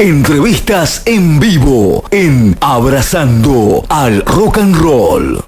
Entrevistas en vivo en Abrazando al Rock and Roll.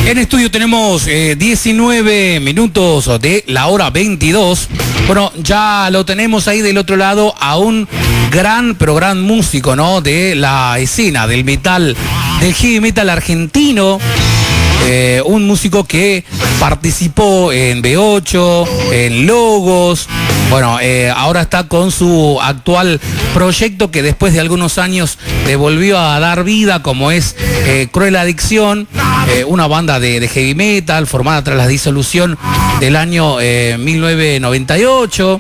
En estudio tenemos 19 minutos de la hora 22. Bueno, ya lo tenemos ahí del otro lado a un gran, pero gran músico, ¿no? De la escena, del metal, del heavy metal argentino. Un músico que participó en B8, en Logos. Bueno, ahora está con su actual proyecto que después de algunos años le volvió a dar vida, como es Cruel Adicción, una banda de heavy metal formada tras la disolución del año 1998.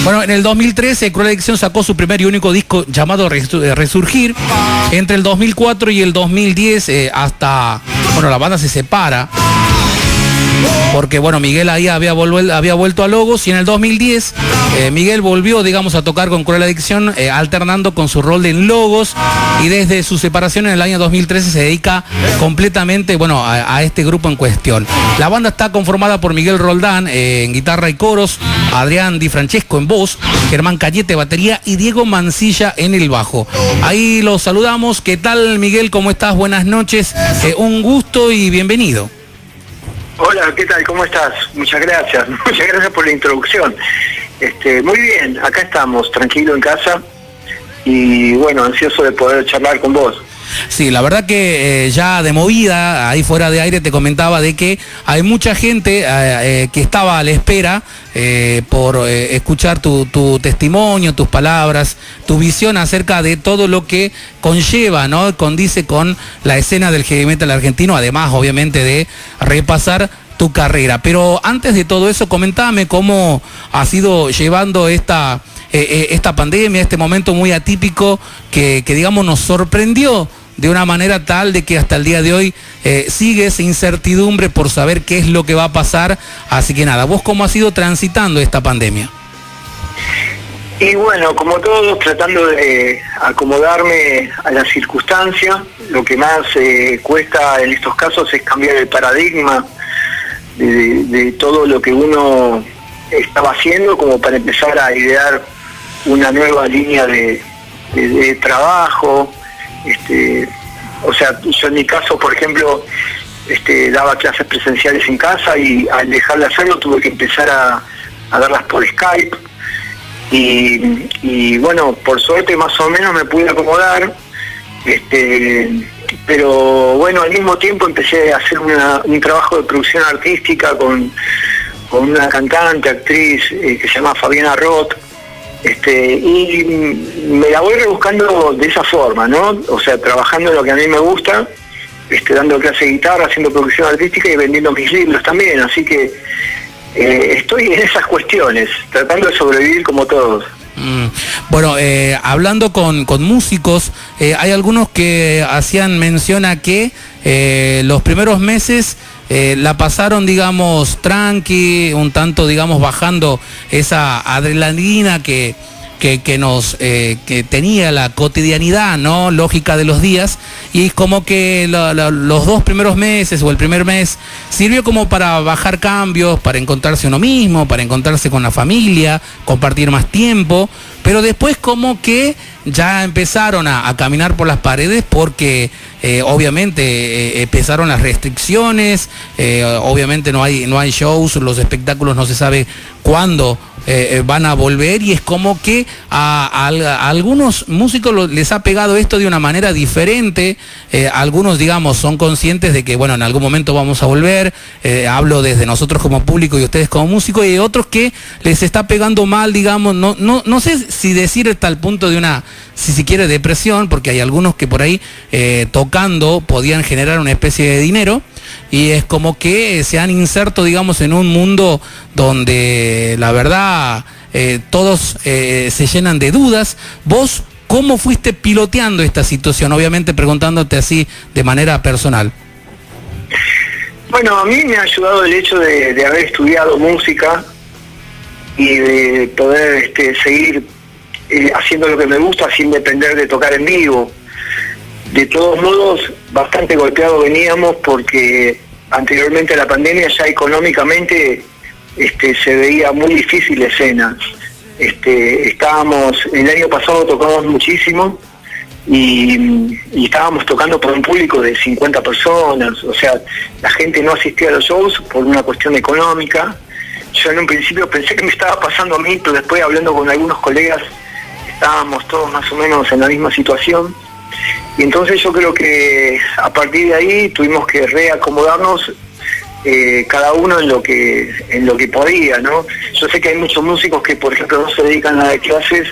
Bueno, en el 2013 Cruel Adicción sacó su primer y único disco llamado Resurgir. Entre el 2004 y el 2010 hasta, bueno, la banda se separa. Porque, bueno, Miguel ahí había vuelto a Logos y en el 2010 Miguel volvió, digamos, a tocar con Cruel Adicción, alternando con su rol en Logos, y desde su separación en el año 2013 se dedica completamente, bueno, a este grupo en cuestión. La banda está conformada por Miguel Roldán en guitarra y coros, Adrián Di Francesco en voz, Germán Cayete batería y Diego Mancilla en el bajo. Ahí los saludamos. ¿Qué tal, Miguel? ¿Cómo estás? Buenas noches. Un gusto y bienvenido. Hola, ¿qué tal? ¿Cómo estás? Muchas gracias por la introducción. Muy bien, acá estamos, tranquilo en casa y bueno, ansioso de poder charlar con vos. Sí, la verdad que ya de movida, ahí fuera de aire te comentaba de que hay mucha gente que estaba a la espera por escuchar tu testimonio, tus palabras, tu visión acerca de todo lo que conlleva, ¿no? Condice con la escena del heavy metal argentino, además obviamente de repasar tu carrera. Pero antes de todo eso, comentame cómo has ido llevando esta pandemia, este momento muy atípico que digamos nos sorprendió de una manera tal de que hasta el día de hoy sigue esa incertidumbre por saber qué es lo que va a pasar. Así que nada, ¿vos cómo has ido transitando esta pandemia? Y bueno, como todos, tratando de acomodarme a la circunstancia. Lo que más cuesta en estos casos es cambiar el paradigma de todo lo que uno estaba haciendo, como para empezar a idear una nueva línea de trabajo. O sea, yo en mi caso, por ejemplo, daba clases presenciales en casa y al dejar de hacerlo tuve que empezar a darlas por Skype y bueno, por suerte más o menos me pude acomodar, pero bueno, al mismo tiempo empecé a hacer un trabajo de producción artística con una cantante, actriz que se llama Fabiana Roth. Y me la voy rebuscando de esa forma, ¿no? O sea, trabajando en lo que a mí me gusta, dando clases de guitarra, haciendo producción artística y vendiendo mis libros también, así que estoy en esas cuestiones, tratando de sobrevivir como todos. Bueno, hablando con músicos, hay algunos que hacían mención a que los primeros meses la pasaron, digamos, tranqui, un tanto, digamos, bajando esa adrenalina que tenía la cotidianidad, ¿no? Lógica de los días, y es como que los dos primeros meses o el primer mes sirvió como para bajar cambios, para encontrarse uno mismo, para encontrarse con la familia, compartir más tiempo, pero después como que ya empezaron a caminar por las paredes porque obviamente empezaron las restricciones, obviamente no hay shows, los espectáculos no se sabe cuándo van a volver, y es como que a algunos músicos les ha pegado esto de una manera diferente. Algunos, digamos, son conscientes de que, bueno, en algún momento vamos a volver, hablo desde nosotros como público y ustedes como músicos, y otros que les está pegando mal, digamos, no sé si decir hasta el punto de una, si se quiere, depresión, porque hay algunos que por ahí tocando podían generar una especie de dinero, y es como que se han inserto, digamos, en un mundo donde la verdad todos se llenan de dudas. Vos, ¿cómo fuiste piloteando esta situación? Obviamente preguntándote así de manera personal. Bueno, a mí me ha ayudado el hecho de haber estudiado música y de poder seguir haciendo lo que me gusta sin depender de tocar en vivo. De todos modos, bastante golpeado veníamos porque anteriormente a la pandemia ya económicamente se veía muy difícil la escena. El año pasado tocamos muchísimo y estábamos tocando por un público de 50 personas, o sea, la gente no asistía a los shows por una cuestión económica. Yo en un principio pensé que me estaba pasando a mí, pero después hablando con algunos colegas estábamos todos más o menos en la misma situación, y entonces yo creo que a partir de ahí tuvimos que reacomodarnos cada uno en lo que podía, ¿no? Yo sé que hay muchos músicos que por ejemplo no se dedican a dar clases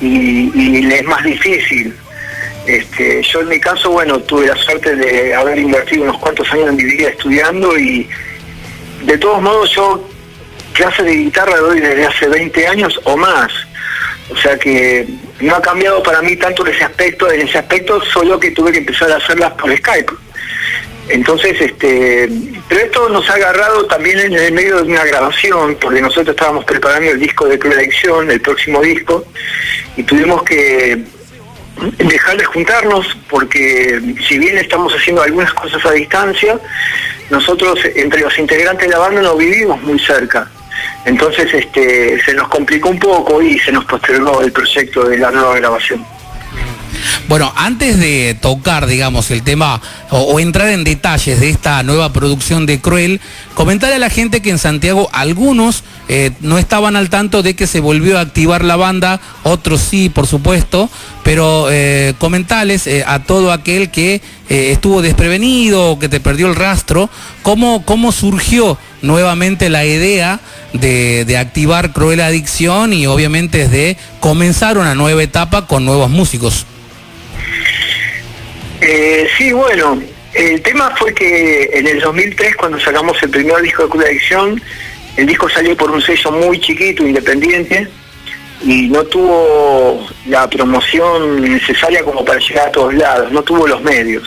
y les es más difícil. Yo en mi caso, bueno, tuve la suerte de haber invertido unos cuantos años en mi vida estudiando, y de todos modos yo clases de guitarra doy desde hace 20 años o más. O sea que no ha cambiado para mí tanto en ese aspecto, solo que tuve que empezar a hacerlas por Skype. Entonces, pero esto nos ha agarrado también en el medio de una grabación, porque nosotros estábamos preparando el disco de Cruel Adicción, el próximo disco, y tuvimos que dejar de juntarnos, porque si bien estamos haciendo algunas cosas a distancia, nosotros entre los integrantes de la banda no vivimos muy cerca. Entonces se nos complicó un poco y se nos postergó el proyecto de la nueva grabación. Bueno, antes de tocar, digamos, el tema o entrar en detalles de esta nueva producción de Cruel, comentarle a la gente que en Santiago algunos no estaban al tanto de que se volvió a activar la banda, otros sí, por supuesto, pero comentarles a todo aquel que estuvo desprevenido o que te perdió el rastro, cómo surgió nuevamente la idea de activar Cruel Adicción y obviamente de comenzar una nueva etapa con nuevos músicos. Sí, bueno, el tema fue que en el 2003, cuando sacamos el primer disco de Cruel Adicción, el disco salió por un sello muy chiquito, independiente, y no tuvo la promoción necesaria como para llegar a todos lados, no tuvo los medios.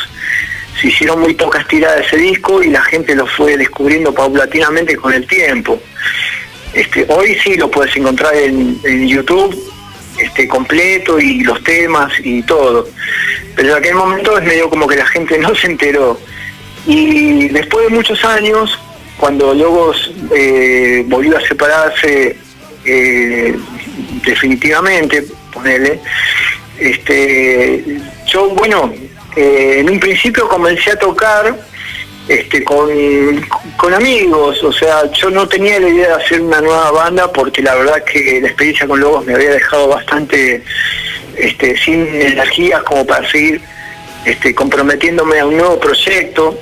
Se hicieron muy pocas tiradas de ese disco y la gente lo fue descubriendo paulatinamente con el tiempo. Hoy sí lo puedes encontrar en YouTube, completo, y los temas y todo. Pero en aquel momento es medio como que la gente no se enteró. Y después de muchos años, cuando Logos volvió a separarse definitivamente, ponele, yo, bueno, en un principio comencé a tocar con amigos, o sea, yo no tenía la idea de hacer una nueva banda porque la verdad que la experiencia con Logos me había dejado bastante sin energías como para seguir comprometiéndome a un nuevo proyecto.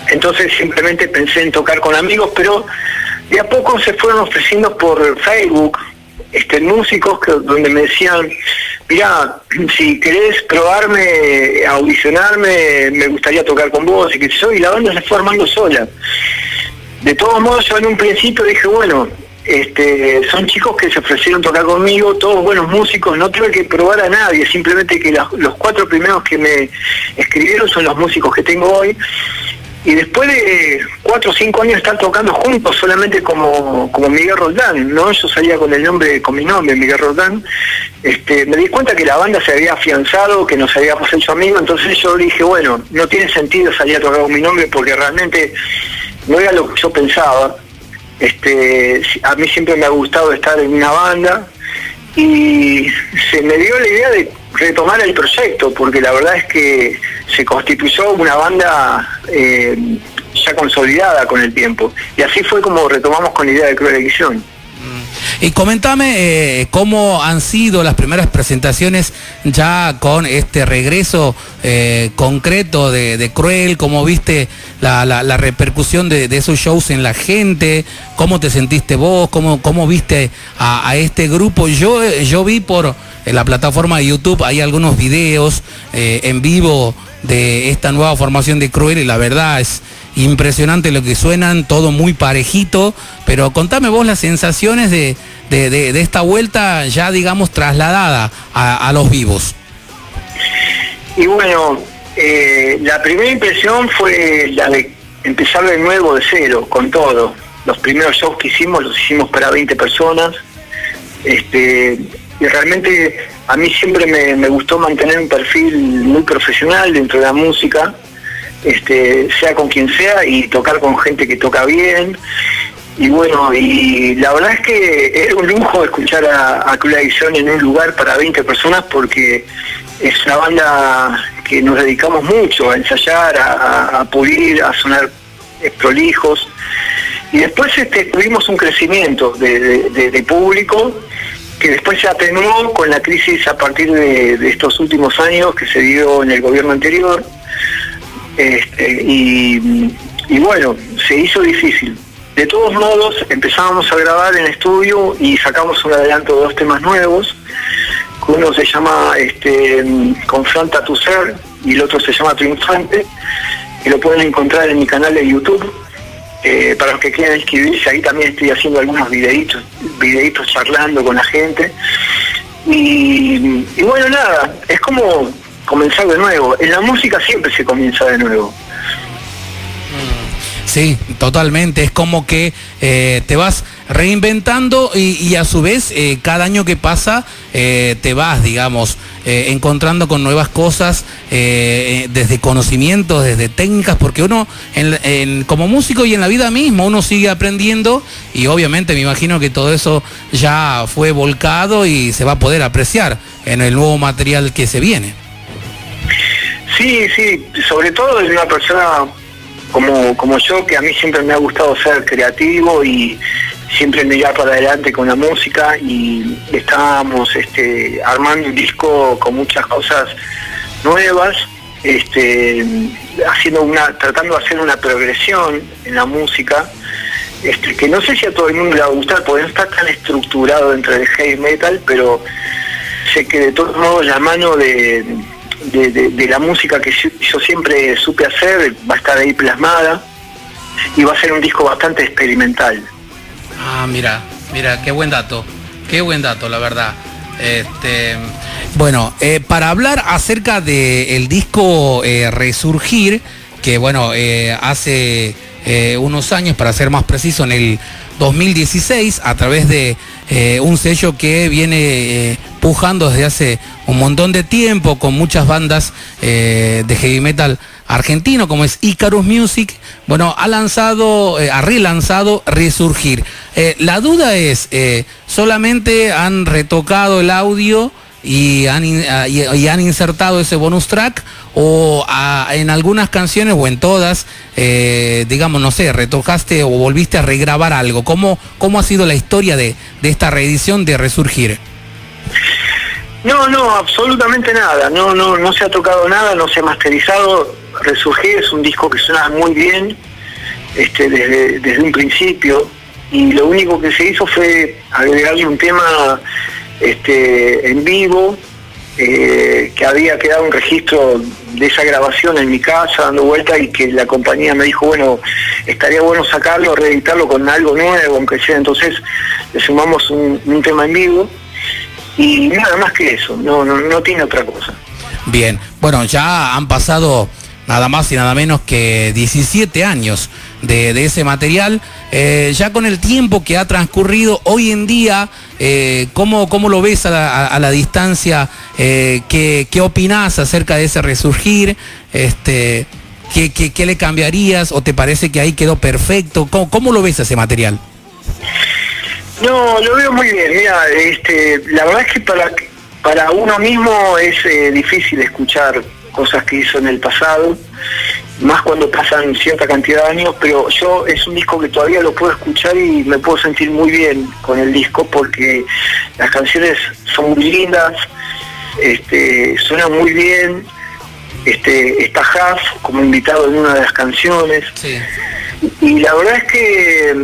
Entonces simplemente pensé en tocar con amigos, pero de a poco se fueron ofreciendo por Facebook músicos donde me decían: mirá, si querés probarme, audicionarme, me gustaría tocar con vos, y qué sé yo, y la banda se fue armando sola. De todos modos, yo en un principio dije, bueno, son chicos que se ofrecieron tocar conmigo, todos buenos músicos, no tuve que probar a nadie, simplemente que los 4 primeros que me escribieron son los músicos que tengo hoy. Y después de 4 o 5 años de estar tocando juntos, solamente como Miguel Roldán, ¿no? Yo salía con mi nombre, Miguel Roldán. Me di cuenta que la banda se había afianzado, que nos habíamos hecho amigos, entonces yo dije, bueno, no tiene sentido salir a tocar con mi nombre porque realmente no era lo que yo pensaba. A mí siempre me ha gustado estar en una banda y se me dio la idea de retomar el proyecto, porque la verdad es que se constituyó una banda ya consolidada con el tiempo, y así fue como retomamos con la idea de Cruel Adicción. Y comentame cómo han sido las primeras presentaciones ya con este regreso concreto de Cruel, cómo viste la repercusión de esos shows en la gente, cómo te sentiste vos, cómo viste a este grupo. Yo vi por la plataforma de YouTube, hay algunos videos en vivo de esta nueva formación de Cruel, y la verdad impresionante lo que suenan, todo muy parejito, pero contame vos las sensaciones de esta vuelta ya, digamos, trasladada a los vivos. Y bueno, la primera impresión fue la de empezar de nuevo, de cero, con todo. Los primeros shows que hicimos los hicimos para 20 personas. Y realmente a mí siempre me gustó mantener un perfil muy profesional dentro de la música, sea con quien sea, y tocar con gente que toca bien. Y bueno, y la verdad es que era un lujo escuchar a Cruel Adicción en un lugar para 20 personas, porque es una banda que nos dedicamos mucho a ensayar, a pulir, a sonar prolijos. Y después tuvimos un crecimiento de público que después se atenuó con la crisis a partir de estos últimos años que se dio en el gobierno anterior. Y bueno, se hizo difícil. De todos modos, empezábamos a grabar en estudio y sacamos un adelanto de 2 temas nuevos. Uno se llama Confronta tu ser y el otro se llama Triunfante, y lo pueden encontrar en mi canal de YouTube. Para los que quieran inscribirse, ahí también estoy haciendo algunos videitos charlando con la gente. Y bueno, nada, es como comenzar de nuevo. En la música siempre se comienza de nuevo. Sí, totalmente. Es como que te vas reinventando y a su vez cada año que pasa te vas, digamos, encontrando con nuevas cosas, desde conocimientos, desde técnicas, porque uno como músico y en la vida misma uno sigue aprendiendo, y obviamente me imagino que todo eso ya fue volcado y se va a poder apreciar en el nuevo material que se viene. Sí, sobre todo de una persona como yo, que a mí siempre me ha gustado ser creativo y siempre mirar para adelante con la música, y estábamos armando un disco con muchas cosas nuevas, tratando de hacer una progresión en la música, que no sé si a todo el mundo le va a gustar, porque no está tan estructurado dentro del heavy metal, pero sé que de todos modos la mano de la música que yo siempre supe hacer va a estar ahí plasmada, y va a ser un disco bastante experimental. Ah, mira, qué buen dato, la verdad. Bueno, para hablar acerca del disco Resurgir, que bueno, hace unos años, para ser más preciso, en el 2016, a través de un sello que viene pujando desde hace un montón de tiempo con muchas bandas de heavy metal argentino, como es Icarus Music, bueno, ha relanzado Resurgir. La duda es, ¿solamente han retocado el audio y han insertado ese bonus track, o en algunas canciones o en todas, digamos, no sé, retocaste o volviste a regrabar algo? ¿Cómo ha sido la historia de esta reedición de Resurgir? No, absolutamente nada. No se ha tocado nada, no se ha masterizado. Resurgir es un disco que suena muy bien desde un principio, y lo único que se hizo fue agregarle un tema en vivo, que había quedado un registro de esa grabación en mi casa dando vuelta, y que la compañía me dijo, bueno, estaría bueno sacarlo, reeditarlo con algo nuevo, aunque sea. Entonces le sumamos un tema en vivo, y nada más que eso, no tiene otra cosa. Bien, bueno, ya han pasado nada más y nada menos que 17 años de ese material. Ya con el tiempo que ha transcurrido hoy en día, ¿cómo lo ves a la distancia? ¿Qué opinás acerca de ese Resurgir? ¿Qué le cambiarías, o te parece que ahí quedó perfecto? ¿Cómo lo ves ese material? No, lo veo muy bien. Mira, la verdad es que para uno mismo es difícil escuchar cosas que hizo en el pasado, más cuando pasan cierta cantidad de años, pero es un disco que todavía lo puedo escuchar y me puedo sentir muy bien con el disco, porque las canciones son muy lindas, suenan muy bien. Está Huff como invitado en una de las canciones. Sí. Y la verdad es que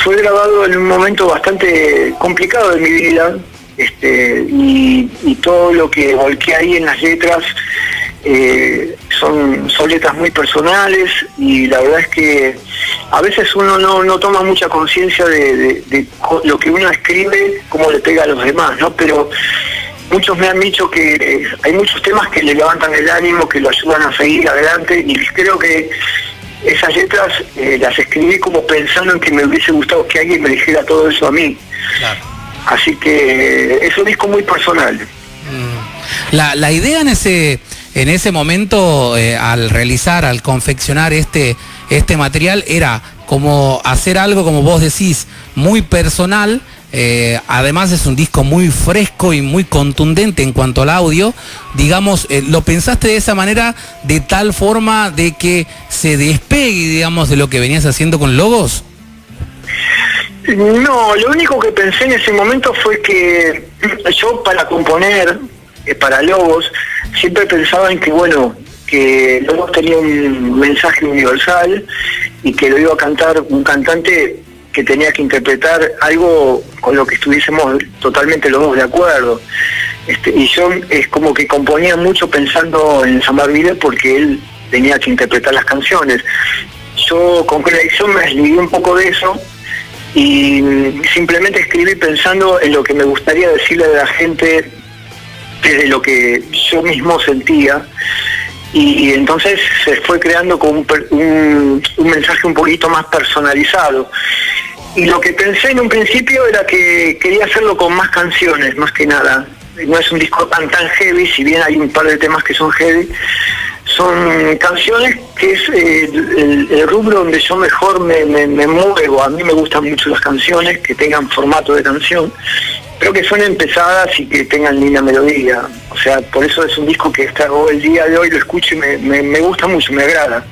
fue grabado en un momento bastante complicado de mi vida, y todo lo que volqué ahí en las letras son letras muy personales, y la verdad es que a veces uno no toma mucha conciencia de lo que uno escribe, cómo le pega a los demás, ¿no? Pero muchos me han dicho que hay muchos temas que le levantan el ánimo, que lo ayudan a seguir adelante, y creo que esas letras las escribí como pensando en que me hubiese gustado que alguien me dijera todo eso a mí. Claro. Así que es un disco muy personal. La idea en ese momento, al confeccionar este material, era como hacer algo, como vos decís, muy personal. Además es un disco muy fresco y muy contundente en cuanto al audio. Digamos, ¿lo pensaste de esa manera, de tal forma de que se despegue, digamos, de lo que venías haciendo con Logos? No, lo único que pensé en ese momento fue que yo, para componer para Logos, siempre pensaba en que, bueno, que Logos tenía un mensaje universal y que lo iba a cantar un cantante que tenía que interpretar algo con lo que estuviésemos totalmente los dos de acuerdo. Y yo es como que componía mucho pensando en Samar porque él tenía que interpretar las canciones. Yo con Colección me desligué un poco de eso y simplemente escribí pensando en lo que me gustaría decirle a la gente desde lo que yo mismo sentía, y entonces se fue creando como un mensaje un poquito más personalizado. Y lo que pensé en un principio era que quería hacerlo con más canciones, más que nada. No es un disco tan heavy, si bien hay un par de temas que son heavy, son canciones que es el rubro donde yo mejor me muevo. A mí me gustan mucho las canciones que tengan formato de canción, pero que suenen pesadas y que tengan linda melodía. O sea, por eso es un disco que el día de hoy lo escucho y me gusta mucho, me agrada.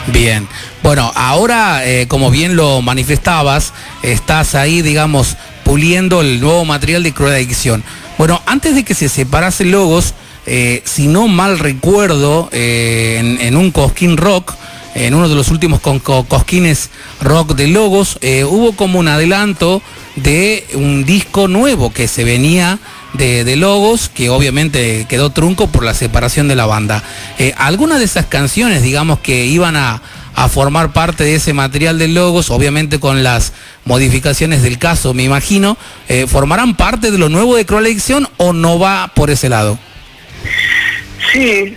Bien. Bueno, ahora, como bien lo manifestabas, estás ahí, digamos, puliendo el nuevo material de Cruel Adicción. Bueno, antes de que se separase Logos, si no mal recuerdo, en un Cosquín Rock, en uno de los últimos Cosquines Rock de Logos, hubo como un adelanto de un disco nuevo que se venía de Logos, que obviamente quedó trunco por la separación de la banda. Algunas de esas canciones, digamos, que iban a formar parte de ese material de Logos, obviamente con las modificaciones del caso, me imagino, ¿formarán parte de lo nuevo de Cruel Adicción o no va por ese lado? Sí,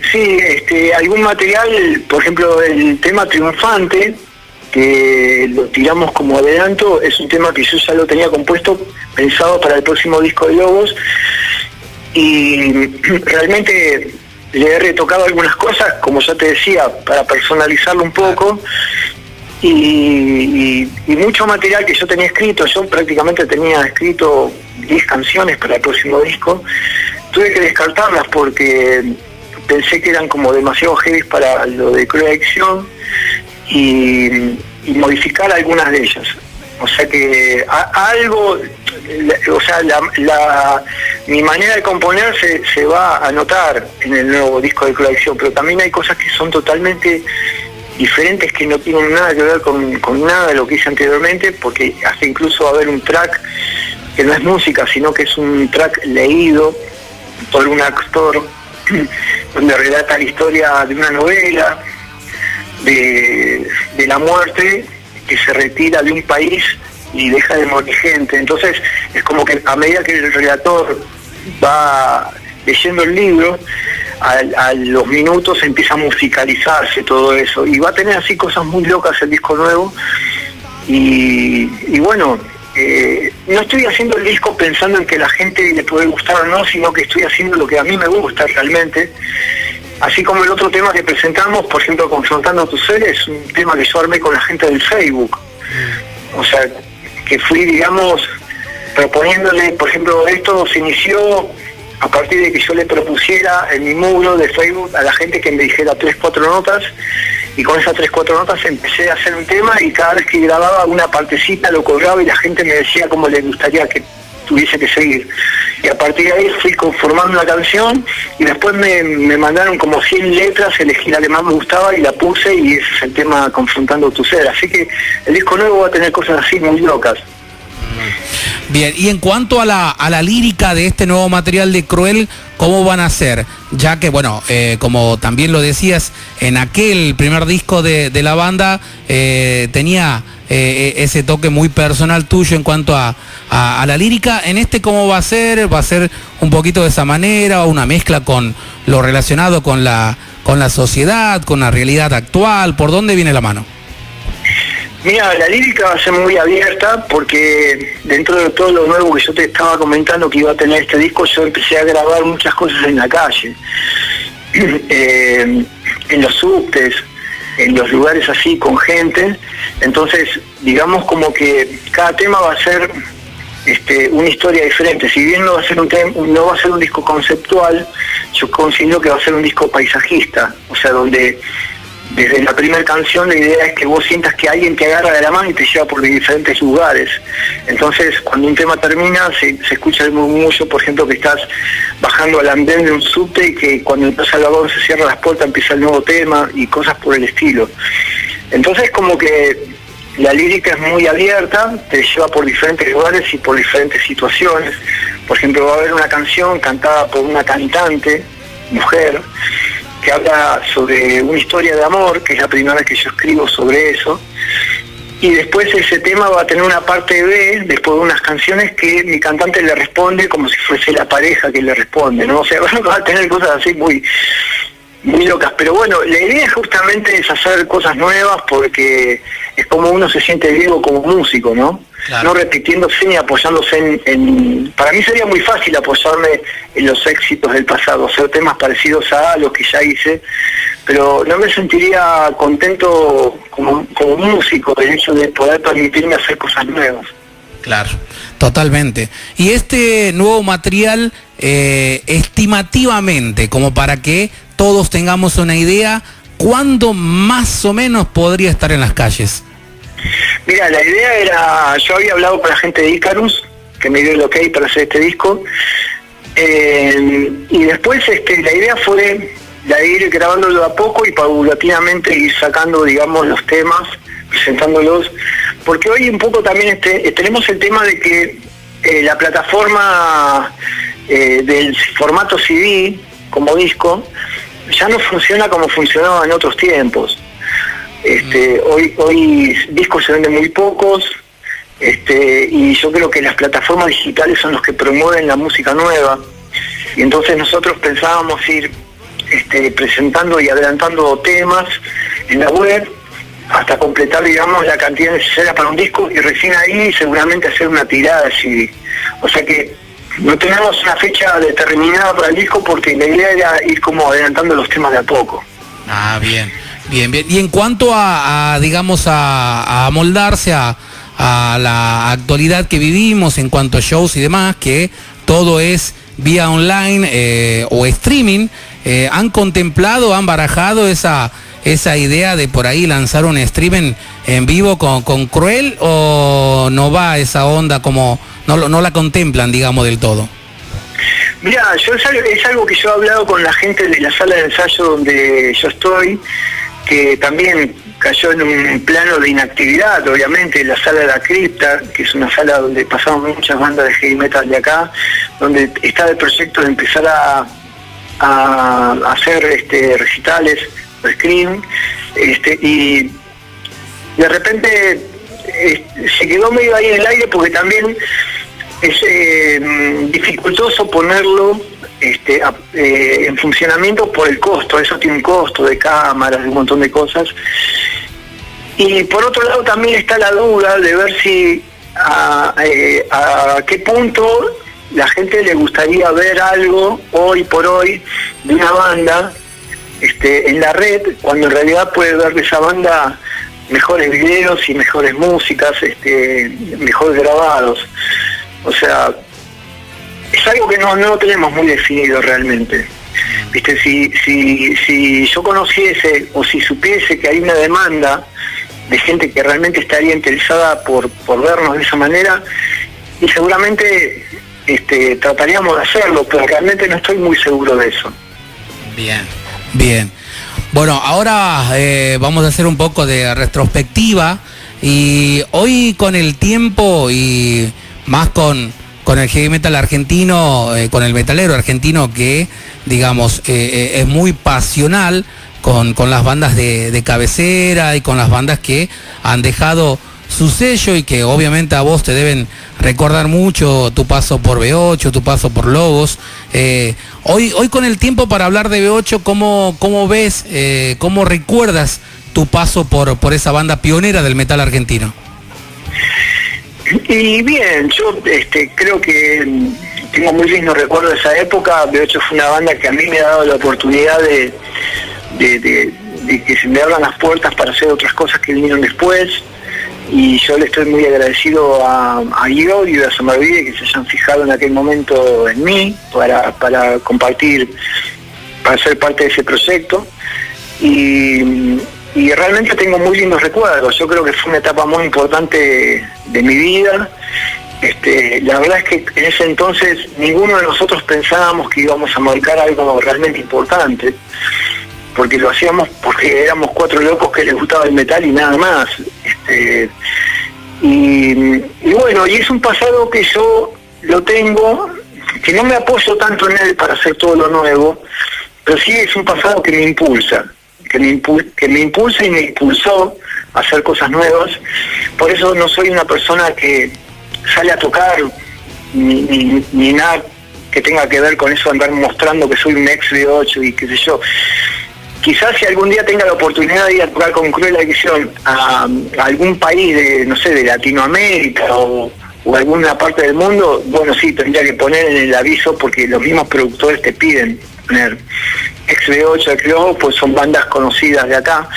algún material, por ejemplo, el tema Triunfante, que lo tiramos como adelanto, es un tema que yo ya lo tenía compuesto, pensado para el próximo disco de Logos, y realmente le he retocado algunas cosas, como ya te decía, para personalizarlo un poco, y mucho material que yo tenía escrito. Yo prácticamente tenía escrito 10 canciones para el próximo disco. Tuve que descartarlas porque pensé que eran como demasiado heavy para lo de Cruel Adicción, y modificar algunas de ellas. O sea que algo, o sea, mi manera de componer se va a notar en el nuevo disco de Cruel Adicción, pero también hay cosas que son totalmente diferentes, que no tienen nada que ver con nada de lo que hice anteriormente, porque hasta incluso va a haber un track que no es música, sino que es un track leído por un actor, donde relata la historia de una novela, de la muerte, que se retira de un país y deja de morir gente. Entonces es como que a medida que el relator va leyendo el libro, a los minutos empieza a musicalizarse todo eso, y va a tener así cosas muy locas el disco nuevo. Y bueno, no estoy haciendo el disco pensando en que la gente le puede gustar o no, sino que estoy haciendo lo que a mí me gusta realmente. Así como el otro tema que presentamos, por ejemplo, Confrontando a tu Ser, es un tema que yo armé con la gente del Facebook. O sea, que fui, digamos, proponiéndole, por ejemplo, esto se inició a partir de que yo le propusiera en mi muro de Facebook a la gente que me dijera 3-4 notas, y con esas 3-4 notas empecé a hacer un tema, y cada vez que grababa una partecita lo colgaba y la gente me decía cómo le gustaría que tuviese que seguir. Y a partir de ahí fui conformando una canción, y después me mandaron como 100 letras, elegí la que más me gustaba y la puse, y ese es el tema Confrontando tu Ser. Así que el disco nuevo va a tener cosas así muy locas. Bien, y en cuanto a la lírica de este nuevo material de Cruel, ¿cómo van a ser? Ya que, bueno, como también lo decías, en aquel primer disco de la banda tenía ese toque muy personal tuyo en cuanto a la lírica. En este, ¿cómo va a ser? ¿Va a ser un poquito de esa manera o una mezcla con lo relacionado con la sociedad, con la realidad actual? ¿Por dónde viene la mano? Mira, la lírica va a ser muy abierta porque dentro de todo lo nuevo que yo te estaba comentando que iba a tener este disco, yo empecé a grabar muchas cosas en la calle, en los subtes, en los lugares así con gente. Entonces, digamos como que cada tema va a ser una historia diferente. Si bien no va a ser no va a ser un disco conceptual, yo considero que va a ser un disco paisajista, o sea, donde desde la primera canción la idea es que vos sientas que alguien te agarra de la mano y te lleva por diferentes lugares. Entonces, cuando un tema termina, se escucha el murmullo, por ejemplo, que estás bajando al andén de un subte y que cuando empieza el vagón se cierran las puertas, empieza el nuevo tema y cosas por el estilo. Entonces, como que la lírica es muy abierta, te lleva por diferentes lugares y por diferentes situaciones. Por ejemplo, va a haber una canción cantada por una cantante, mujer, que habla sobre una historia de amor, que es la primera vez que yo escribo sobre eso, y después ese tema va a tener una parte B, después de unas canciones que mi cantante le responde como si fuese la pareja que le responde, ¿no? O sea, va a tener cosas así muy locas, pero bueno, la idea justamente es hacer cosas nuevas porque es como uno se siente vivo como músico, ¿no? Claro. No repitiéndose ni apoyándose para mí sería muy fácil apoyarme en los éxitos del pasado, hacer temas parecidos a los que ya hice, pero no me sentiría contento como músico el hecho de poder permitirme hacer cosas nuevas. Claro, totalmente. Y este nuevo material, estimativamente, como para que todos tengamos una idea, ¿cuándo más o menos podría estar en las calles? Mira, la idea era, yo había hablado con la gente de Icarus, que me dio el ok para hacer este disco, y después la idea fue la de ir grabándolo de a poco y paulatinamente ir sacando, digamos, los temas, presentándolos, porque hoy un poco también tenemos el tema de que la plataforma del formato CD como disco ya no funciona como funcionaba en otros tiempos. Hoy discos se venden muy pocos, y yo creo que las plataformas digitales son los que promueven la música nueva, y entonces nosotros pensábamos ir presentando y adelantando temas en la web hasta completar, digamos, la cantidad necesaria para un disco, y recién ahí seguramente hacer una tirada así. O sea que no tenemos una fecha determinada para el disco porque la idea era ir como adelantando los temas de a poco. Ah, bien. Y en cuanto digamos, a moldarse a la actualidad que vivimos en cuanto a shows y demás, que todo es vía online o streaming, ¿han contemplado, han barajado esa idea de por ahí lanzar un streaming en vivo con Cruel, o no va esa onda, como no la contemplan, digamos, del todo? Mira, es algo que yo he hablado con la gente de la sala de ensayo donde yo estoy, que también cayó en un plano de inactividad, obviamente, la sala de la Cripta, que es una sala donde pasamos muchas bandas de heavy metal de acá, donde está el proyecto de empezar a hacer recitales, screen, y de repente se quedó medio ahí en el aire porque también es dificultoso ponerlo en funcionamiento por el costo. Eso tiene un costo de cámaras, de un montón de cosas. Y por otro lado también está la duda de ver si a qué punto la gente le gustaría ver algo hoy por hoy de una banda en la red, cuando en realidad puede ver de esa banda mejores videos y mejores músicas, mejor grabados. O sea, es algo que no tenemos muy definido realmente. ¿Viste? Si yo conociese o si supiese que hay una demanda de gente que realmente estaría interesada por vernos de esa manera, y seguramente trataríamos de hacerlo, pero realmente no estoy muy seguro de eso. Bien. Bueno, ahora vamos a hacer un poco de retrospectiva, y hoy con el tiempo y más con el heavy metal argentino, con el metalero argentino que, digamos, es muy pasional con las bandas de cabecera y con las bandas que han dejado su sello y que obviamente a vos te deben recordar mucho tu paso por B8, tu paso por Logos. Hoy con el tiempo para hablar de B8, ¿cómo ves, cómo recuerdas tu paso por esa banda pionera del metal argentino? Y bien, yo creo que tengo muy lindos recuerdos de esa época. B8 fue una banda que a mí me ha dado la oportunidad de que se me abran las puertas para hacer otras cosas que vinieron después, y yo le estoy muy agradecido a Guido y a Somerville que se hayan fijado en aquel momento en mí para compartir, para ser parte de ese proyecto, y realmente tengo muy lindos recuerdos. Yo creo que fue una etapa muy importante de mi vida. La verdad es que en ese entonces ninguno de nosotros pensábamos que íbamos a marcar algo realmente importante, porque lo hacíamos porque éramos 4 locos que les gustaba el metal y nada más. Y bueno, y es un pasado que yo lo tengo, que no me apoyo tanto en él para hacer todo lo nuevo, pero sí es un pasado que me impulsa, que me impulsa y me impulsó a hacer cosas nuevas. Por eso no soy una persona que sale a tocar ni nada que tenga que ver con eso, andar mostrando que soy un ex B8 y qué sé yo. Quizás si algún día tenga la oportunidad de ir a tocar con Cruel Adicción a algún país de, no sé, de Latinoamérica o alguna parte del mundo, bueno, sí, tendría que poner en el aviso, porque los mismos productores te piden poner ex B8, creo, pues son bandas conocidas de acá.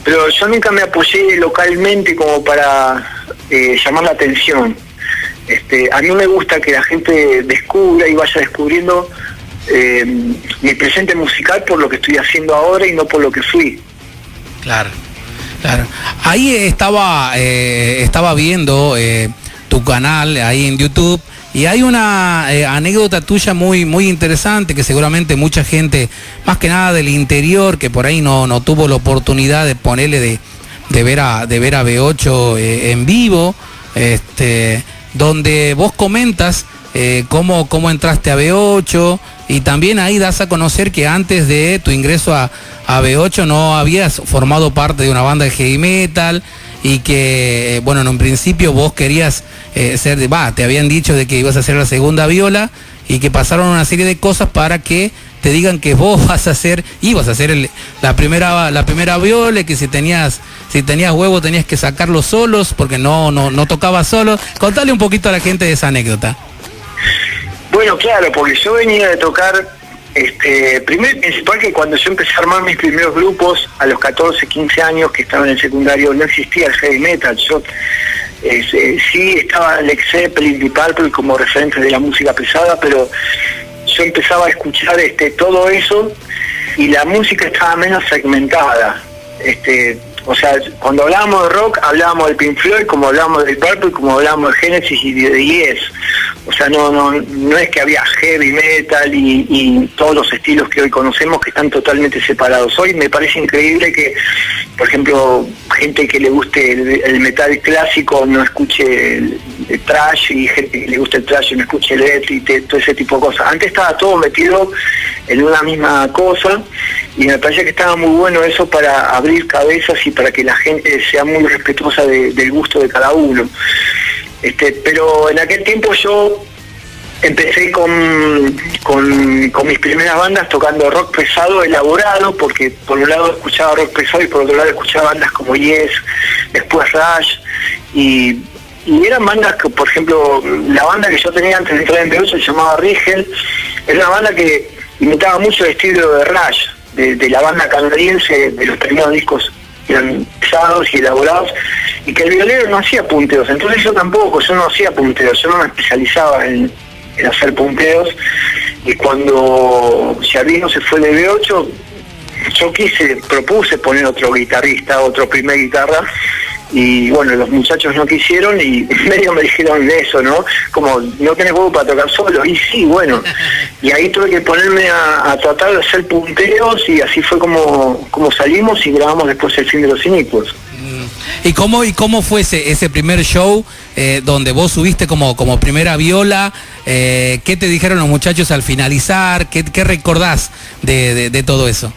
Pero yo nunca me apoyé localmente como para llamar la atención. A mí me gusta que la gente descubra y vaya descubriendo mi presente musical por lo que estoy haciendo ahora y no por lo que fui. Claro. Ahí estaba viendo tu canal ahí en YouTube, y hay una anécdota tuya muy interesante que seguramente mucha gente, más que nada del interior, que por ahí no tuvo la oportunidad de ponerle de ver a B8 en vivo, donde vos comentas cómo entraste a B8, y también ahí das a conocer que antes de tu ingreso a B8 no habías formado parte de una banda de heavy metal, y que, bueno, en un principio vos querías te habían dicho de que ibas a hacer la segunda viola, y que pasaron una serie de cosas para que te digan que vos ibas a hacer la primera viola, y que si tenías huevo tenías que sacarlo solos, porque no tocabas solo. Contale un poquito a la gente de esa anécdota. Bueno, claro, porque yo venía de tocar, primero y principal, que cuando yo empecé a armar mis primeros grupos a los 14, 15 años, que estaba en el secundario, no existía el heavy metal. Yo sí estaba Led Zeppelin y Purple como referentes de la música pesada, pero yo empezaba a escuchar todo eso, y la música estaba menos segmentada. O sea, cuando hablábamos de rock, hablábamos de Pink Floyd, como hablábamos de Purple, como hablábamos de Genesis y de Yes. O sea, no es que había heavy metal y todos los estilos que hoy conocemos que están totalmente separados. Hoy me parece increíble que, por ejemplo, gente que le guste el metal clásico no escuche el thrash, y gente que le guste el thrash no escuche el death y todo ese tipo de cosas. Antes estaba todo metido en una misma cosa, y me parece que estaba muy bueno eso para abrir cabezas y para que la gente sea muy respetuosa del gusto de cada uno. Pero en aquel tiempo yo empecé con mis primeras bandas tocando rock pesado elaborado, porque por un lado escuchaba rock pesado y por otro lado escuchaba bandas como Yes, después Rush, y eran bandas que, por ejemplo, la banda que yo tenía antes de entrar en B8 se llamaba Rigel, era una banda que imitaba mucho el estilo de Rush, de la banda canadiense, de los primeros discos que eran pesados y elaborados, y que el violero no hacía punteos. Entonces yo no hacía punteos, yo no me especializaba en hacer punteos, y cuando Giardino se fue de B8, yo propuse poner otro guitarrista, otro primer guitarra, y bueno, los muchachos no quisieron, y medio me dijeron eso, ¿no? Como, no tenés huevo para tocar solo, y sí, bueno, y ahí tuve que ponerme a tratar de hacer punteos, y así fue como salimos y grabamos después El Fin de los Inicuos. ¿Y cómo fue ese primer show donde vos subiste como primera viola? ¿Qué te dijeron los muchachos al finalizar? ¿Qué recordás de todo eso?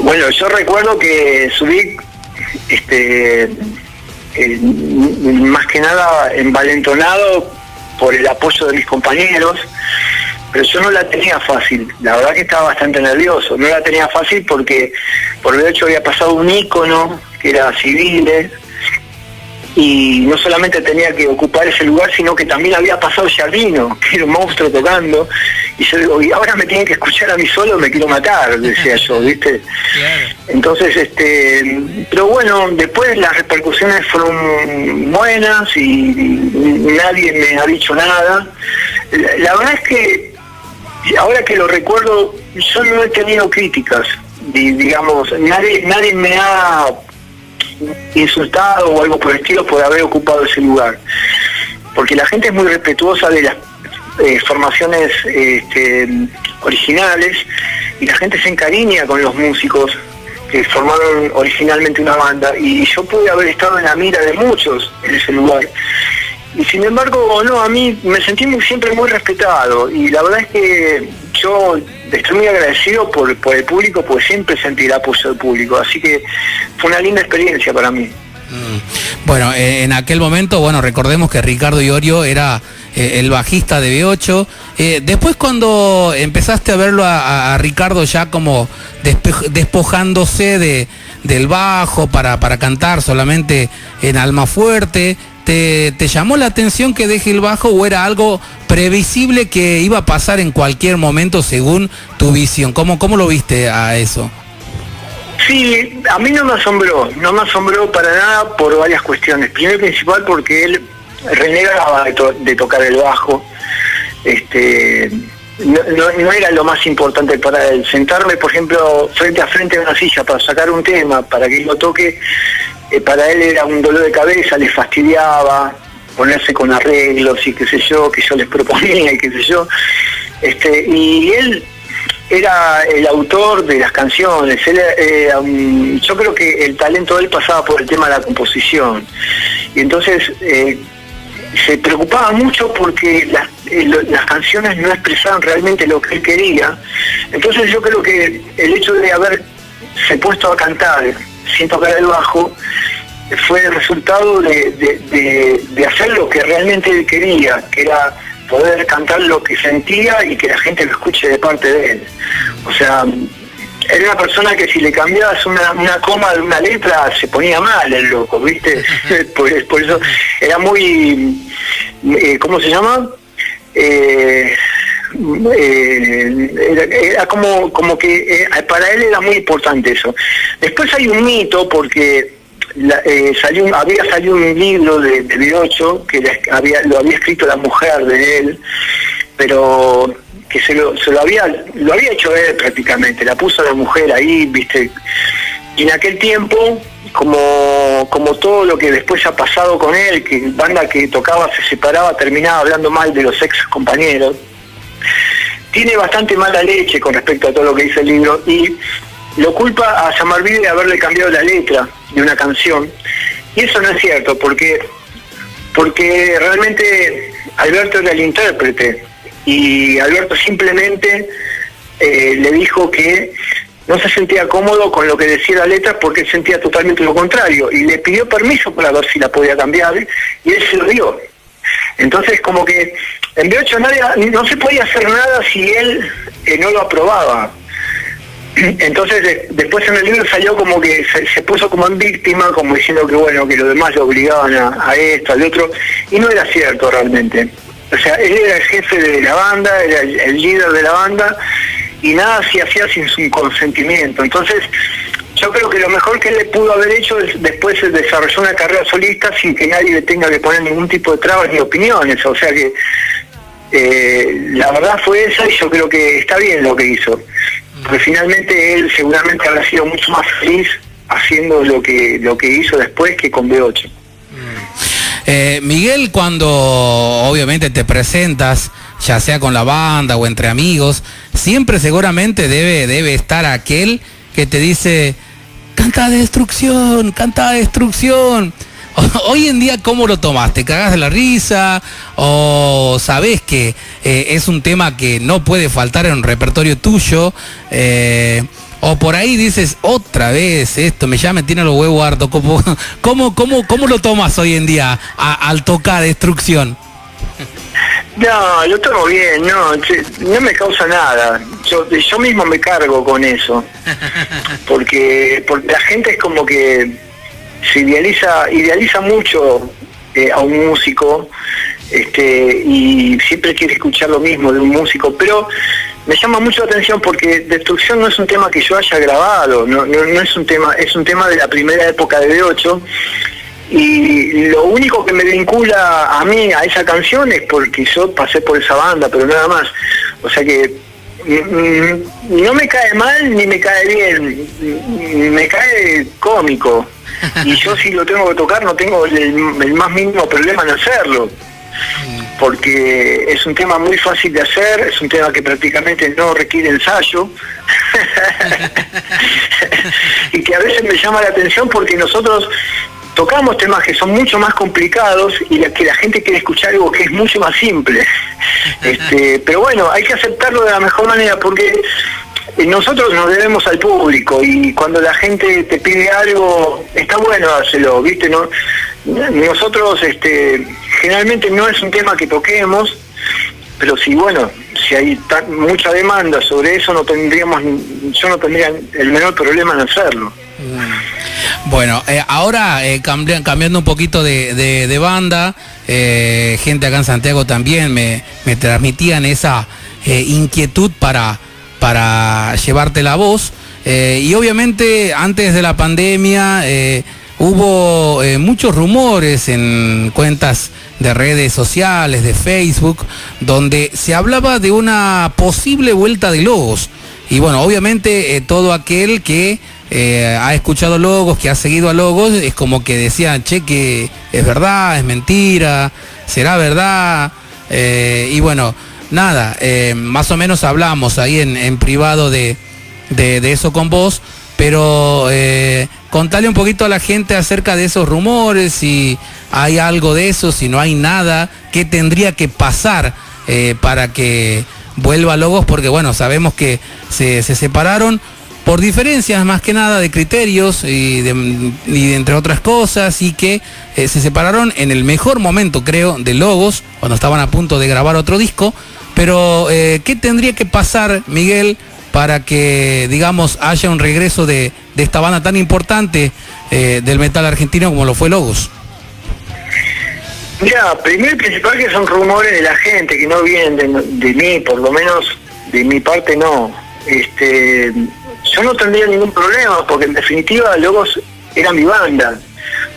Bueno, yo recuerdo que subí más que nada envalentonado por el apoyo de mis compañeros, pero yo no la tenía fácil, la verdad que estaba bastante nervioso, no la tenía fácil porque por el hecho había pasado un ícono que era Civile, y no solamente tenía que ocupar ese lugar, sino que también había pasado Giardino, que era un monstruo tocando, y yo digo, y ahora me tienen que escuchar a mí solo, me quiero matar, decía yo, ¿viste? Claro. Entonces, pero bueno, después las repercusiones fueron buenas y nadie me ha dicho nada. La verdad es que, ahora que lo recuerdo, yo no he tenido críticas, digamos, nadie me ha insultado o algo por el estilo por haber ocupado ese lugar, porque la gente es muy respetuosa de las formaciones originales, y la gente se encariña con los músicos que formaron originalmente una banda, y yo pude haber estado en la mira de muchos en ese lugar, y sin embargo no, a mí me sentí siempre muy respetado, y la verdad es que yo estoy muy agradecido por el público, porque siempre sentí el apoyo del público, así que fue una linda experiencia para mí. Bueno, en aquel momento, bueno, recordemos que Ricardo Iorio era el bajista de B8. Después, cuando empezaste a verlo a Ricardo ya como despojándose del bajo para cantar solamente en Almafuerte, ¿te llamó la atención que deje el bajo, o era algo previsible que iba a pasar en cualquier momento según tu visión? ¿Cómo lo viste a eso? Sí, a mí no me asombró para nada por varias cuestiones. Primero y principal porque él renegaba de tocar el bajo. No era lo más importante para él. Sentarme, por ejemplo, frente a frente en una silla para sacar un tema, para que él lo toque, para él era un dolor de cabeza, le fastidiaba ponerse con arreglos y qué sé yo, que yo les proponía y qué sé yo. Y él era el autor de las canciones, yo creo que el talento de él pasaba por el tema de la composición, y entonces se preocupaba mucho porque las canciones no expresaban realmente lo que él quería. Entonces yo creo que el hecho de haberse puesto a cantar sin tocar el bajo fue el resultado de hacer lo que realmente él quería, que era poder cantar lo que sentía y que la gente lo escuche de parte de él. O sea, era una persona que si le cambiabas una coma de una letra se ponía mal el loco, ¿viste? por eso era muy, ¿cómo se llama? Era como que para él era muy importante eso. Después hay un mito porque había salido un libro de B8 que lo había escrito la mujer de él, pero que lo había hecho él prácticamente, la puso la mujer ahí, ¿viste? Y en aquel tiempo, como todo lo que después ha pasado con él, que banda que tocaba se separaba, terminaba hablando mal de los ex compañeros, tiene bastante mala leche con respecto a todo lo que dice el libro, y lo culpa a Samarvide de haberle cambiado la letra de una canción, y eso no es cierto, porque realmente Alberto era el intérprete, y Alberto simplemente le dijo que no se sentía cómodo con lo que decía la letra porque él sentía totalmente lo contrario, y le pidió permiso para ver si la podía cambiar, y él se lo dio. Entonces, como que en B8 no se podía hacer nada si él no lo aprobaba. Entonces después en el libro salió como que se puso como en víctima, como diciendo que bueno, que los demás lo obligaban a esto, al otro, y no era cierto realmente. O sea, él era el jefe de la banda, era el líder de la banda, y nada se hacía sin su consentimiento. Entonces yo creo que lo mejor que él le pudo haber hecho es después desarrollar una carrera solista sin que nadie le tenga que poner ningún tipo de trabas ni opiniones. O sea que la verdad fue esa, y yo creo que está bien lo que hizo, porque finalmente él seguramente habrá sido mucho más feliz haciendo lo que hizo después que con B8. Miguel, cuando obviamente te presentas, ya sea con la banda o entre amigos, siempre seguramente debe estar aquel que te dice: canta destrucción, canta destrucción. Hoy en día, ¿cómo lo tomas? ¿Te cagás de la risa? ¿O sabés que es un tema que no puede faltar en un repertorio tuyo? O por ahí dices, otra vez esto, ya me tiene los huevos hartos. ¿Cómo lo tomas hoy en día al tocar destrucción? No, lo tomo bien, no me causa nada. Yo mismo me cargo con eso. Porque la gente es como que se idealiza mucho a un músico, y siempre quiere escuchar lo mismo de un músico, pero me llama mucho la atención porque Destrucción no es un tema que yo haya grabado, no es un tema de la primera época de B8, y lo único que me vincula a mí a esa canción es porque yo pasé por esa banda, pero nada más. O sea que no me cae mal ni me cae bien, me cae cómico. Y yo, si lo tengo que tocar, no tengo el más mínimo problema en hacerlo, porque es un tema muy fácil de hacer, es un tema que prácticamente no requiere ensayo y que a veces me llama la atención porque nosotros tocamos temas que son mucho más complicados y que la gente quiere escuchar algo que es mucho más simple. Pero bueno, hay que aceptarlo de la mejor manera porque nosotros nos debemos al público y cuando la gente te pide algo, está bueno dárselo, ¿viste? Nosotros generalmente no es un tema que toquemos, pero si hay mucha demanda sobre eso, yo no tendría el menor problema en hacerlo. Bueno, ahora cambiando un poquito de banda, gente acá en Santiago también me transmitían esa inquietud para llevarte la voz, y obviamente antes de la pandemia hubo muchos rumores en cuentas de redes sociales, de Facebook, donde se hablaba de una posible vuelta de Logos. Y bueno, obviamente todo aquel que ha escuchado Logos, que ha seguido a Logos, es como que decía, che, que es verdad, es mentira, será verdad. Y bueno, nada, más o menos hablamos ahí en privado de eso con vos, pero contale un poquito a la gente acerca de esos rumores, si hay algo de eso, si no hay nada, qué tendría que pasar para que vuelva Logos, porque bueno, sabemos que se separaron por diferencias más que nada de criterios y entre otras cosas, y que se separaron en el mejor momento, creo, de Logos, cuando estaban a punto de grabar otro disco. Pero ¿qué tendría que pasar, Miguel, para que, digamos, haya un regreso de esta banda tan importante del metal argentino como lo fue Logos? Mira, primero y principal que son rumores de la gente, que no vienen de mí, por lo menos de mi parte no. Yo no tendría ningún problema, porque en definitiva Logos era mi banda.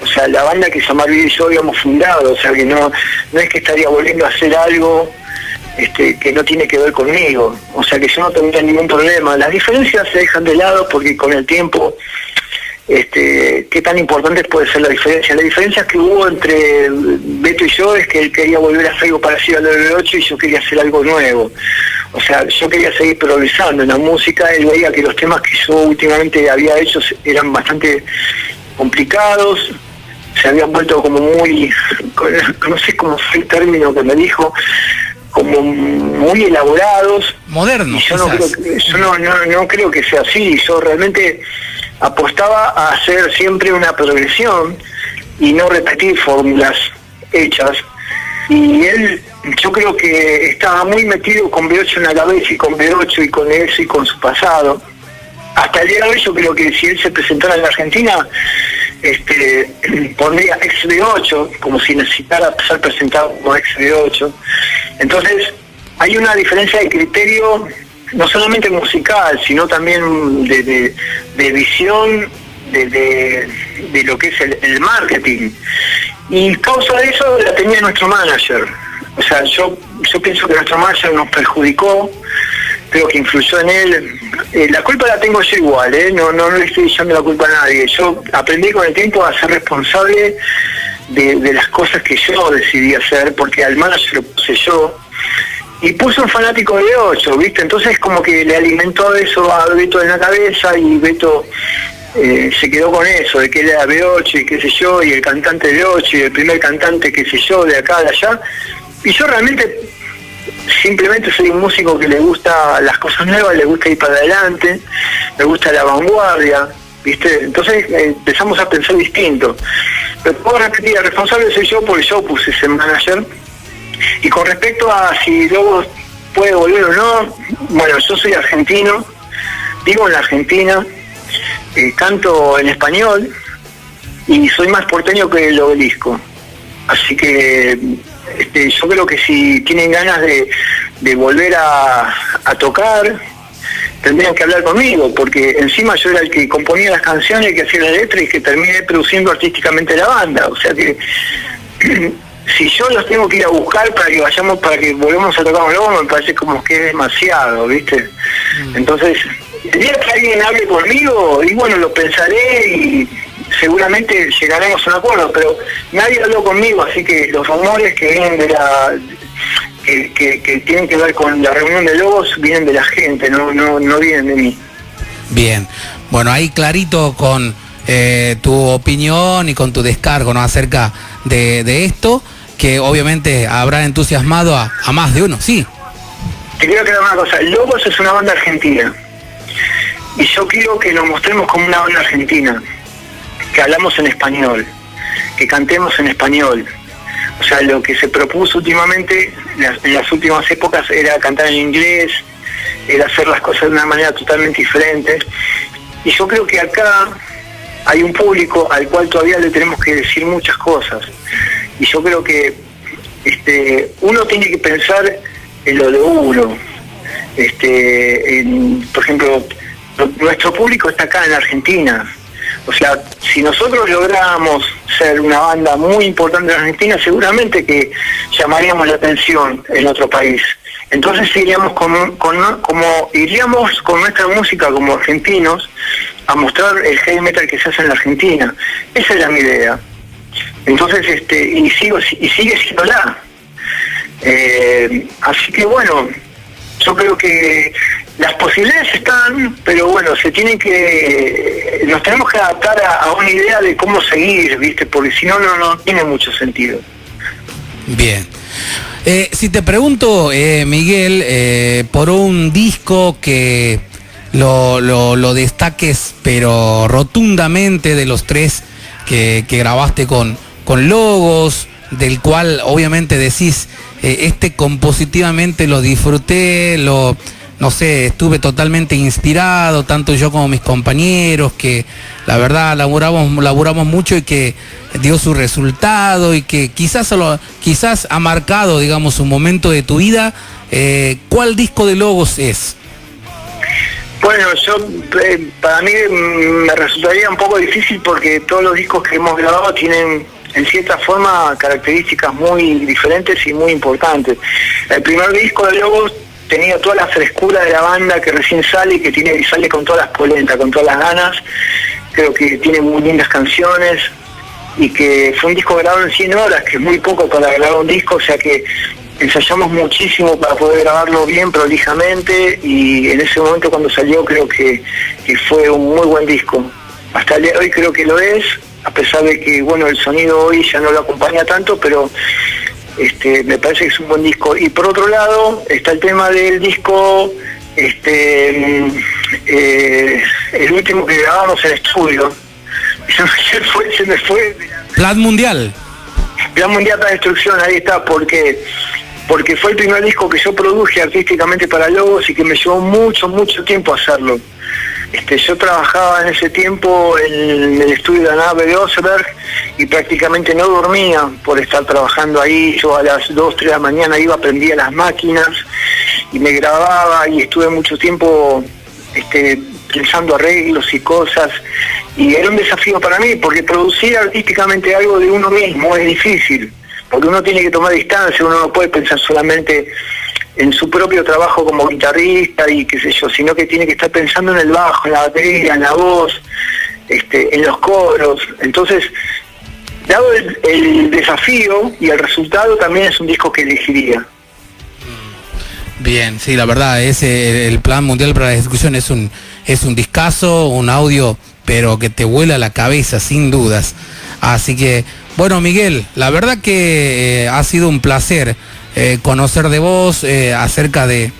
O sea, la banda que Samarvide y yo habíamos fundado, o sea que no es que estaría volviendo a hacer algo que no tiene que ver conmigo. O sea que yo no tendría ningún problema. Las diferencias se dejan de lado porque con el tiempo, qué tan importante puede ser la diferencia. La diferencia que hubo entre Beto y yo es que él quería volver a hacer algo parecido al B8 y yo quería hacer algo nuevo. O sea, yo quería seguir progresando en la música. Él veía que los temas que yo últimamente había hecho eran bastante complicados, se habían vuelto como muy, no sé cómo fue el término que me dijo, como muy elaborados. Modernos. Y yo no creo que sea así. Yo realmente apostaba a hacer siempre una progresión y no repetir fórmulas hechas. Y él, yo creo que estaba muy metido con B8 en la cabeza y con B8 y con eso y con su pasado. Hasta el día de hoy yo creo que si él se presentara en la Argentina, pondría ex B8, como si necesitara ser presentado como ex B8. Entonces, hay una diferencia de criterio, no solamente musical, sino también de visión de lo que es el marketing. Y causa de eso la tenía nuestro manager. O sea, yo pienso que nuestro manager nos perjudicó, creo que influyó en él. La culpa la tengo yo igual, no le estoy echando la culpa a nadie. Yo aprendí con el tiempo a ser responsable de las cosas que yo decidí hacer, porque al manager lo puse yo. Y puse un fanático de B8, ¿viste? Entonces como que le alimentó eso a Beto en la cabeza y Beto se quedó con eso, de que él era B8 y qué sé yo, y el cantante B8 y el primer cantante qué sé yo, de acá, de allá. Y yo realmente simplemente soy un músico que le gusta las cosas nuevas, le gusta ir para adelante, me gusta la vanguardia, ¿viste? Entonces empezamos a pensar distinto. Pero puedo repetir, el responsable soy yo porque yo puse ese manager. Y con respecto a si Lobos puede volver o no, bueno, yo soy argentino, vivo en la Argentina, canto en español y soy más porteño que el Obelisco. Así que yo creo que si tienen ganas de volver a tocar, tendrían que hablar conmigo, porque encima yo era el que componía las canciones, que hacía la letra y que terminé produciendo artísticamente la banda. O sea que si yo los tengo que ir a buscar para que volvamos a tocar con Lobos, me parece como que es demasiado, ¿viste? Entonces, el día que alguien hable conmigo, y bueno, lo pensaré y seguramente llegaremos a un acuerdo, pero nadie habló conmigo, así que los rumores que vienen que tienen que ver con la reunión de Lobos vienen de la gente, no vienen de mí. Bien, bueno, ahí clarito con tu opinión y con tu descargo, ¿no?, acerca de esto, que obviamente habrá entusiasmado a más de uno, sí. Te quiero aclarar una cosa, Lobos es una banda argentina, y yo quiero que nos mostremos como una banda argentina, que hablamos en español, que cantemos en español. O sea, lo que se propuso últimamente, en las últimas épocas, era cantar en inglés, era hacer las cosas de una manera totalmente diferente. Y yo creo que acá hay un público al cual todavía le tenemos que decir muchas cosas. Y yo creo que uno tiene que pensar en lo de uno. Por ejemplo, nuestro público está acá en Argentina. O sea, si nosotros logramos ser una banda muy importante en Argentina, seguramente que llamaríamos la atención en otro país. Entonces iríamos iríamos con nuestra música como argentinos a mostrar el heavy metal que se hace en la Argentina. Esa era mi idea. Entonces, y sigue siéndola. Así que bueno, yo creo que las posibilidades están, pero bueno, nos tenemos que adaptar a una idea de cómo seguir, ¿viste? Porque si no tiene mucho sentido. Bien. Si te pregunto, Miguel, por un disco que lo destaques, pero rotundamente, de los tres que grabaste con Lobos, del cual obviamente decís, compositivamente lo disfruté, no sé, estuve totalmente inspirado, tanto yo como mis compañeros, que la verdad laburamos mucho y que dio su resultado y que quizás ha marcado, digamos, un momento de tu vida. ¿Cuál disco de Lobos es? Bueno, para mí me resultaría un poco difícil porque todos los discos que hemos grabado tienen en cierta forma características muy diferentes y muy importantes. El primer disco de Lobos tenía toda la frescura de la banda que recién sale y que sale con todas las polentas, con todas las ganas. Creo que tiene muy lindas canciones y que fue un disco grabado en 100 horas, que es muy poco para grabar un disco, o sea que ensayamos muchísimo para poder grabarlo bien, prolijamente, y en ese momento cuando salió creo que fue un muy buen disco. Hasta el día de hoy creo que lo es, a pesar de que bueno, el sonido hoy ya no lo acompaña tanto, pero me parece que es un buen disco. Y por otro lado está el tema del disco, el último que grabamos en estudio. Se me fue. Plan Mundial. Plan Mundial para Destrucción, ahí está, porque fue el primer disco que yo produje artísticamente para Lobos y que me llevó mucho tiempo hacerlo. Yo trabajaba en ese tiempo en el estudio de Anabe de Oseberg y prácticamente no dormía por estar trabajando ahí. Yo a las 2, 3 de la mañana iba, prendía las máquinas y me grababa, y estuve mucho tiempo pensando arreglos y cosas, y era un desafío para mí porque producir artísticamente algo de uno mismo es difícil, porque uno tiene que tomar distancia, uno no puede pensar solamente en su propio trabajo como guitarrista y qué sé yo, sino que tiene que estar pensando en el bajo, en la batería, en la voz, en los coros. Entonces, dado el desafío y el resultado, también es un disco que elegiría. Bien, sí, la verdad, el Plan Mundial para la Destrucción es un discazo, un audio pero que te vuela la cabeza sin dudas. Así que, bueno, Miguel, la verdad que ha sido un placer conocer de vos, acerca de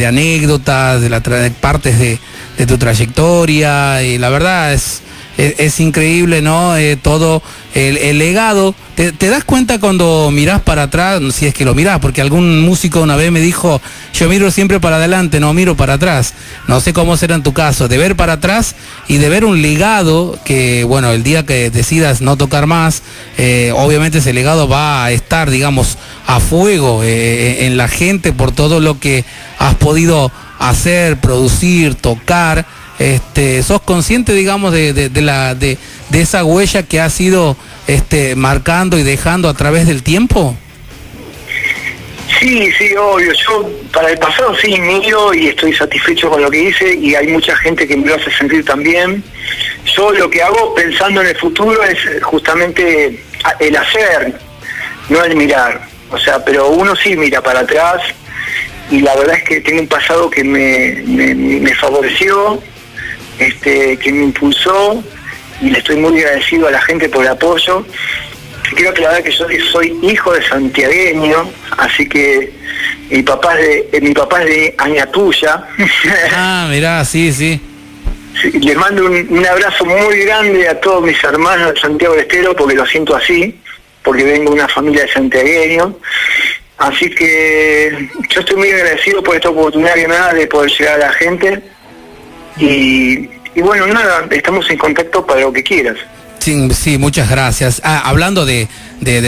anécdotas, de partes de tu trayectoria, y la verdad es increíble, ¿no? Todo el legado. ¿Te das cuenta cuando mirás para atrás, si es que lo mirás? Porque algún músico una vez me dijo, yo miro siempre para adelante, no miro para atrás. No sé cómo será en tu caso, de ver para atrás y de ver un legado que, bueno, el día que decidas no tocar más, obviamente ese legado va a estar, digamos, a fuego en la gente por todo lo que has podido hacer, producir, tocar. ¿Sos consciente, digamos, de esa huella que has ido marcando y dejando a través del tiempo? Sí, obvio. Yo para el pasado sí miro y estoy satisfecho con lo que hice, y hay mucha gente que me lo hace sentir también. Yo lo que hago pensando en el futuro es justamente el hacer, no el mirar. O sea, pero uno sí mira para atrás, y la verdad es que tengo un pasado que me favoreció, que me impulsó, y le estoy muy agradecido a la gente por el apoyo. Quiero aclarar que yo soy hijo de santiagueño, así que mi papá es de Añatuya. Ah, mirá, sí. Sí, les mando un abrazo muy grande a todos mis hermanos de Santiago del Estero, porque lo siento así, porque vengo de una familia de santiagueños. Así que yo estoy muy agradecido por esta oportunidad que me da de poder llegar a la gente. Y bueno, nada, estamos en contacto para lo que quieras. Sí, muchas gracias. Hablando de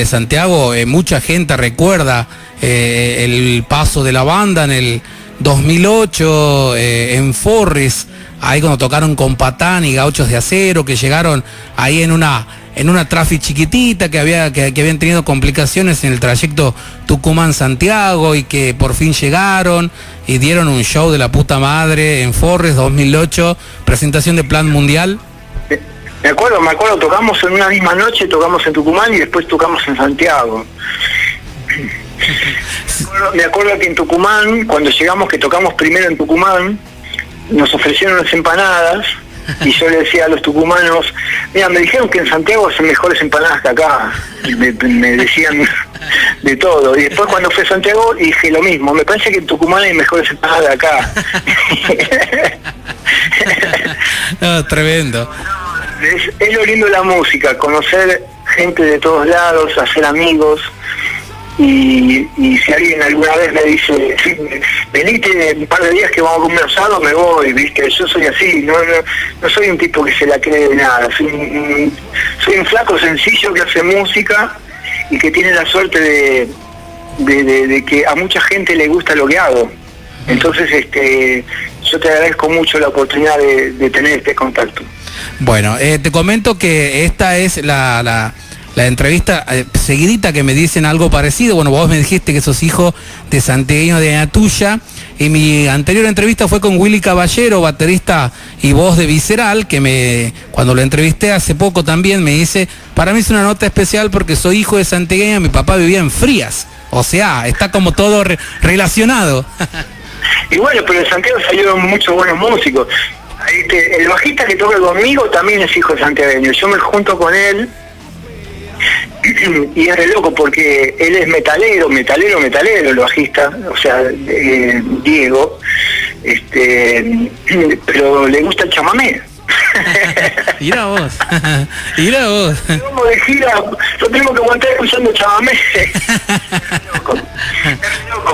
Santiago, mucha gente recuerda el paso de la banda en el 2008 en Forres, ahí cuando tocaron con Patán y Gauchos de Acero, que llegaron ahí en una traffic chiquitita que habían tenido complicaciones en el trayecto Tucumán-Santiago, y que por fin llegaron y dieron un show de la puta madre en Forres 2008, presentación de Plan Mundial. Me acuerdo, tocamos en una misma noche, tocamos en Tucumán y después tocamos en Santiago. Me acuerdo que en Tucumán, cuando llegamos, que tocamos primero en Tucumán, nos ofrecieron unas empanadas, y yo le decía a los tucumanos, mira, me dijeron que en Santiago hacen mejores empanadas que acá. Y me decían de todo. Y después cuando fui a Santiago dije lo mismo, me parece que en Tucumán hay mejores empanadas de acá. No, tremendo. Es lo lindo de la música, conocer gente de todos lados, hacer amigos. Y si alguien alguna vez me dice, venite un par de días que vamos a comer asado, me voy, ¿viste? Yo soy así, no soy un tipo que se la cree de nada, soy un flaco sencillo que hace música y que tiene la suerte de que a mucha gente le gusta lo que hago. Entonces yo te agradezco mucho la oportunidad de tener este contacto. Bueno, te comento que esta es la entrevista seguidita que me dicen algo parecido. Bueno, vos me dijiste que sos hijo de santiagueño de Añatuya, y mi anterior entrevista fue con Willy Caballero, baterista y voz de Visceral, que cuando lo entrevisté hace poco también me dice, para mí es una nota especial porque soy hijo de santiagueño, mi papá vivía en Frías. O sea, está como todo relacionado. Y bueno, pero en Santiago salieron muchos buenos músicos. El bajista que toca conmigo también es hijo de santiagueño. Yo me junto con él y es re loco porque él es metalero, el bajista, o sea, Diego, pero le gusta el chamamé. Mirá vos. Vamos de gira, yo tengo que aguantar escuchando chamamé.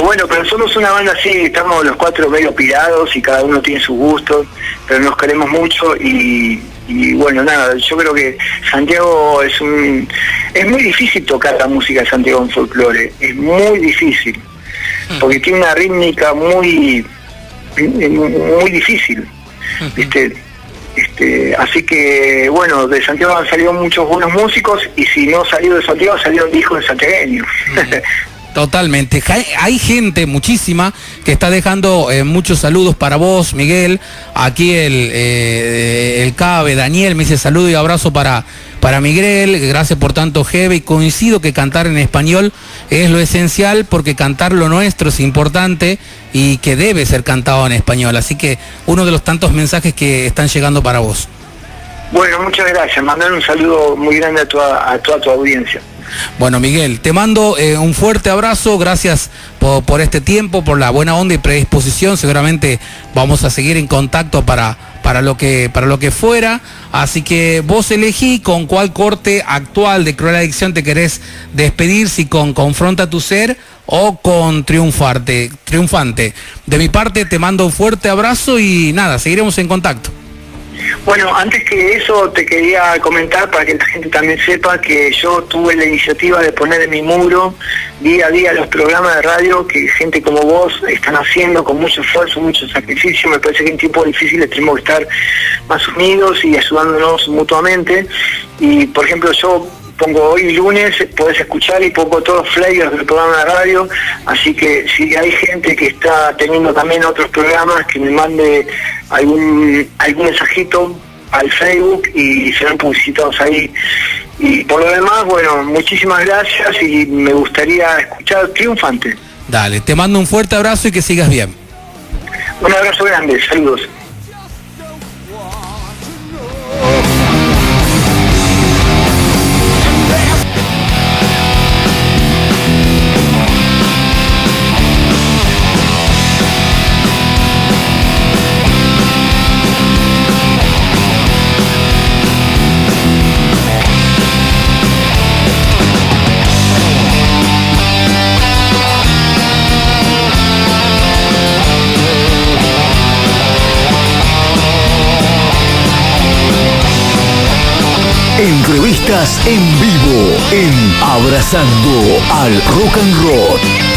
Bueno, pero somos una banda así, estamos los cuatro medio pirados y cada uno tiene sus gustos, pero nos queremos mucho y bueno, nada, yo creo que Santiago es muy difícil tocar la música de Santiago en folclore, es muy difícil, porque tiene una rítmica muy difícil, ¿viste? Así que, bueno, de Santiago han salido muchos buenos músicos, y si no salió de Santiago, salieron hijos de santiagueños. Totalmente. Hay gente, muchísima, que está dejando muchos saludos para vos, Miguel. Aquí el Cabe, Daniel, me dice saludo y abrazo para Miguel. Gracias por tanto, Jeve. Y coincido que cantar en español es lo esencial, porque cantar lo nuestro es importante y que debe ser cantado en español. Así que uno de los tantos mensajes que están llegando para vos. Bueno, muchas gracias. Mandar un saludo muy grande a toda tu audiencia. Bueno, Miguel, te mando un fuerte abrazo, gracias por este tiempo, por la buena onda y predisposición. Seguramente vamos a seguir en contacto para lo que fuera. Así que vos elegí con cuál corte actual de Cruel Adicción te querés despedir, si con Confronta tu Ser o con Triunfante. De mi parte te mando un fuerte abrazo y nada, seguiremos en contacto. Bueno, antes que eso te quería comentar para que la gente también sepa que yo tuve la iniciativa de poner en mi muro día a día los programas de radio que gente como vos están haciendo con mucho esfuerzo, mucho sacrificio. Me parece que en tiempos difíciles tenemos que estar más unidos y ayudándonos mutuamente. Y por ejemplo, yo pongo hoy lunes, podés escuchar y pongo todos los flyers del programa de radio, así que si hay gente que está teniendo también otros programas, que me mande algún mensajito al Facebook y serán publicitados ahí. Y por lo demás, bueno, muchísimas gracias y me gustaría escuchar Triunfante. Dale, te mando un fuerte abrazo y que sigas bien. Un abrazo grande, saludos. Entrevistas en vivo en Abrazando al Rock and Roll.